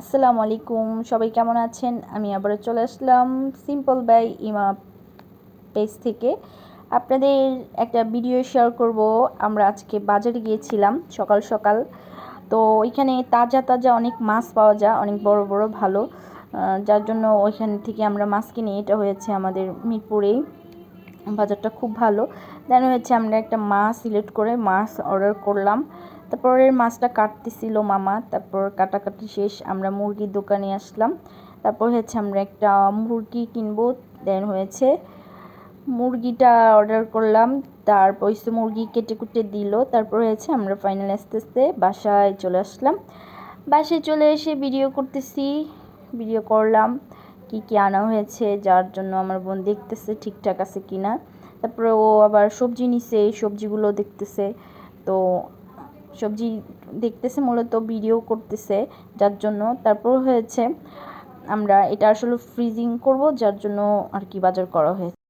আসসালামু আলাইকুম, সবাই কেমন আছেন? আমি আবারও চলে আসলাম সিম্পল বাই ইমা পেজ থেকে। আপনাদের একটা ভিডিও শেয়ার করব। আমরা আজকে বাজারে গিয়েছিলাম সকাল সকাল। তো ওইখানে তাজা তাজা অনেক মাছ পাওয়া যায়, অনেক বড় বড় ভালো, যার জন্য ওইখান থেকে আমরা মাছ কিনি। এটা হয়েছে আমাদের মিরপুরেই, বাজারটা খুব ভালো। দেন হয়েছে আমরা একটা মাছ সিলেক্ট করে মাছ অর্ডার করলাম। তারপরে মাছটা কাটতেছিল মামা, তারপর কাটাকাটি শেষ, আমরা মুরগির দোকানে আসলাম। তারপর হচ্ছে আমরা একটা মুরগি কিনবো। দেন হয়েছে মুরগিটা অর্ডার করলাম। তারপর মুরগি কেটে কুটে দিল। তারপর হয়েছে আমরা ফাইনাল আস্তে আস্তে বাসায় চলে আসলাম। বাসায় চলে এসে ভিডিও করতেছি, ভিডিও করলাম কি কি আনা হয়েছে, যার জন্য আমার বোন দেখতেছে ঠিকঠাক আছে কিনা। তারপরে ও আবার সবজি নিছে, এই সবজিগুলো দেখতেছে। তো সবজি দেখতেছে, মূলত ভিডিও করতেছে, যার জন্য। তারপর হয়েছে আমরা এটা আসলে ফ্রিজিং করব, যার জন্য আর কি বাজার করা হয়েছে।